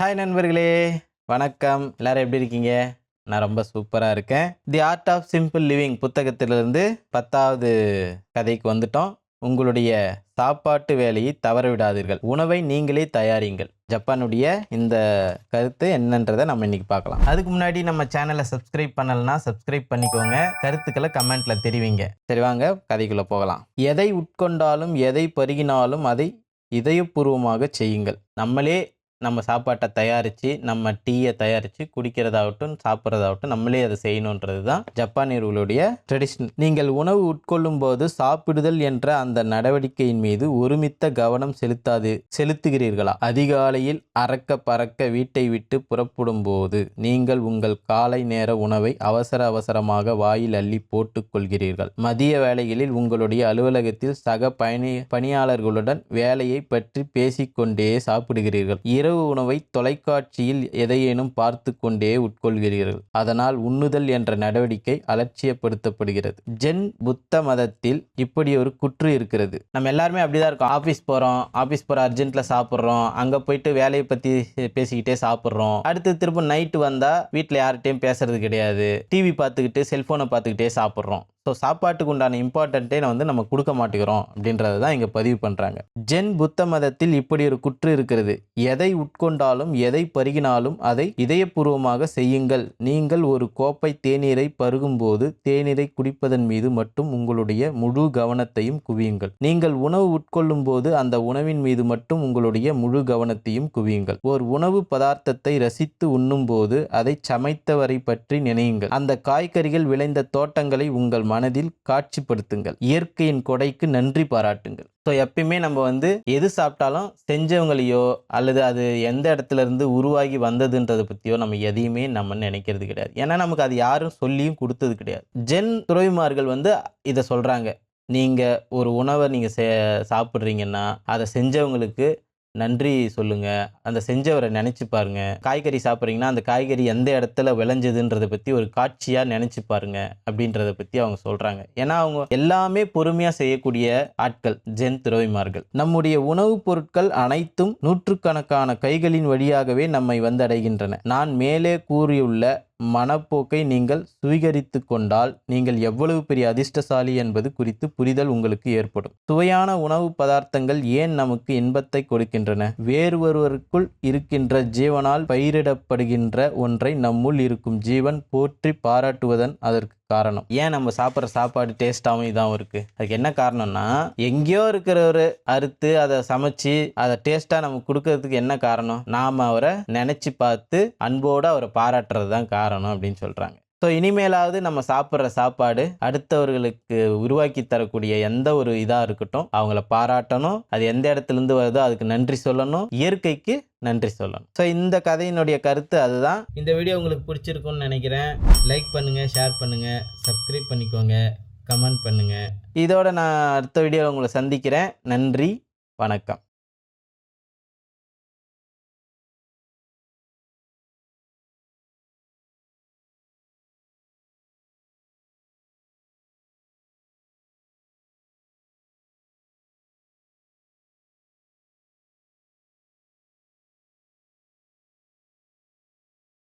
Hi நண்பர்களே, வணக்கம். எல்லாரும் எப்படி இருக்கீங்க? நான் ரொம்ப சூப்பரா இருக்கேன். The art of simple living புத்தகத்திலிருந்து 10வது கதைக்கு வந்துட்டோம். உங்களுடைய சாப்பாட்டு வேலையை தவறவிடாதீர்கள். உணவை நீங்களே தயாரியுங்கள். ஜப்பானுடைய இந்த கருத்து என்னன்றதை நம்ம இன்னைக்கு பார்க்கலாம். அதுக்கு முன்னாடி நம்ம சேனலை சப்ஸ்கிரைப் பண்ணலனா சப்ஸ்கிரைப் பண்ணிக்கோங்க. கருத்துக்களை கமெண்ட்ல தெரிவிங்க. சரி, வாங்க கதைக்குள்ள போகலாம். எதை உட்கொண்டாலும் எதை பருகினாலும் அதை இதயபூர்வமாக செய்யுங்கள். நம்மளே நம்ம சாப்பாட்டை தயாரித்து, நம்ம டீயை தயாரித்து குடிக்கிறதாகட்டும், சாப்பிட்றதாகட்டும், நம்மளே அதை செய்யணுன்றது தான் ஜப்பானியர்களுடைய ட்ரெடிஷன். நீங்கள் உணவு உட்கொள்ளும் போது சாப்பிடுதல் என்ற அந்த நடவடிக்கையின் மீது ஒருமித்த கவனம் செலுத்துகிறீர்களா? அதிகாலையில் அறக்க பறக்க வீட்டை விட்டு புறப்படும் போது நீங்கள் உங்கள் காலை நேர உணவை அவசரமாக வாயில் அள்ளி போட்டுக் கொள்கிறீர்கள். மதிய வேளைகளில் உங்களுடைய அலுவலகத்தில் சக பணியாளர்களுடன் வேலையை பற்றி பேசிக்கொண்டே சாப்பிடுகிறீர்கள். இரவு உணவை தொலைக்காட்சியில் எதையேனும் பார்த்து கொண்டே உட்கொள்கிறீர்கள். அதனால் உண்ணுதல் என்ற நடவடிக்கை அலட்சியப்படுத்தப்படுகிறது. ஜென் புத்த மதத்தில் இப்படி ஒரு குற்று இருக்கிறது. நம்ம எல்லாருமே அப்படிதான் இருக்கோம். ஆஃபீஸ் போற அர்ஜென்ட்ல சாப்பிட்றோம். அங்க போயிட்டு வேலையை பத்தி பேசிக்கிட்டே சாப்பிட்றோம். அடுத்து திரும்ப நைட்டு வந்தா வீட்டில் யார்கிட்டையும் பேசுறது கிடையாது. டிவி பார்த்துக்கிட்டு செல்போனை பார்த்துக்கிட்டே சாப்பிட்றோம். ஸோ சாப்பாட்டுக்கு உண்டான இம்பார்ட்டண்ட்டே நம்ம கொடுக்க மாட்டேங்கிறோம் அப்படின்றத தான் இங்கே பதிவு பண்ணுறாங்க. ஜென் புத்த மதத்தில் இப்படி ஒரு குற்று இருக்கிறது. எதை உட்கொண்டாலும் எதை பருகினாலும் அதை இதயபூர்வமாக செய்யுங்கள். நீங்கள் ஒரு கோப்பை தேநீரை பருகும்போது தேநீரை குடிப்பதன் மீது மட்டும் உங்களுடைய முழு கவனத்தையும் குவியுங்கள். நீங்கள் உணவு உட்கொள்ளும் போது அந்த உணவின் மீது மட்டும் உங்களுடைய முழு கவனத்தையும் குவியுங்கள். ஒரு உணவு பதார்த்தத்தை ரசித்து உண்ணும் போது அதை சமைத்தவரை பற்றி நினையுங்கள். அந்த காய்கறிகள் விளைந்த தோட்டங்களை உங்கள் மனதில் காட்சிப்படுத்துங்கள். இயற்கையின் கொடைக்கு நன்றி பாராட்டுங்கள். ஸோ எப்பயுமே நம்ம எது சாப்பிட்டாலும் செஞ்சவங்களையோ அல்லது அது எந்த இடத்துல இருந்து உருவாகி வந்ததுன்றதை பற்றியோ நம்ம எதையுமே நம்ம நினைக்கிறது கிடையாது. ஏன்னா நமக்கு அது யாரும் சொல்லியும் கொடுத்தது கிடையாது. ஜென் துறவிமார்கள் இதை சொல்கிறாங்க. நீங்கள் ஒரு உணவை சாப்பிட்றீங்கன்னா அதை செஞ்சவங்களுக்கு நன்றி சொல்லுங்க. அந்த செஞ்சவரை நினைச்சு பாருங்க. காய்கறி சாப்பிட்றீங்கன்னா அந்த காய்கறி எந்த இடத்துல விளைஞ்சதுன்றதை பற்றி ஒரு காட்சியா நினைச்சு பாருங்க அப்படின்றத பற்றி அவங்க சொல்றாங்க. ஏன்னா அவங்க எல்லாமே பொறுமையா செய்யக்கூடிய ஆட்கள் ஜென் துறவிமார்கள். நம்முடைய உணவுப் பொருட்கள் அனைத்தும் நூற்றுக்கணக்கான கைகளின் வழியாகவே நம்மை வந்தடைகின்றன. நான் மேலே கூறியுள்ள மனப்போக்கை நீங்கள் சுவீகரித்து கொண்டால் நீங்கள் எவ்வளவு பெரிய அதிர்ஷ்டசாலி என்பது குறித்து புரிதல் உங்களுக்கு ஏற்படும். சுவையான உணவு பதார்த்தங்கள் ஏன் நமக்கு இன்பத்தை கொடுக்கின்றன? வேறு ஒருவருக்குள் இருக்கின்ற ஜீவனால் பயிரிடப்படுகின்ற ஒன்றை நம்முள் இருக்கும் ஜீவன் போற்றி பாராட்டுவதன் அதற்கு காரணம். ஏன் நம்ம சாப்பிட்ற சாப்பாடு டேஸ்டாகவும் இதாகவும் இருக்கு? அதுக்கு என்ன காரணம்னா, எங்கேயோ இருக்கிறவரு அறுத்து அதை சமைச்சு அதை டேஸ்டா நமக்கு கொடுக்கறதுக்கு என்ன காரணம்? நாம அவரை நினைச்சு பார்த்து அன்போடு அவரை பாராட்டுறது தான் காரணம் அப்படின்னு சொல்றாங்க. ஸோ இனிமேலாவது நம்ம சாப்பிட்ற சாப்பாடு அடுத்தவர்களுக்கு உருவாக்கி தரக்கூடிய எந்த ஒரு இதாக இருக்கட்டும், அவங்கள பாராட்டணும். அது எந்த இடத்துலேருந்து வருதோ அதுக்கு நன்றி சொல்லணும். இயற்கைக்கு நன்றி சொல்லணும். ஸோ இந்த கதையினுடைய கருத்து அதுதான். இந்த வீடியோ உங்களுக்கு பிடிச்சிருக்கும்னு நினைக்கிறேன். லைக் பண்ணுங்கள், ஷேர் பண்ணுங்கள், சப்ஸ்கிரைப் பண்ணிக்கோங்க, கமெண்ட் பண்ணுங்கள். இதோட நான் அடுத்த வீடியோவில் உங்களை சந்திக்கிறேன். நன்றி, வணக்கம்.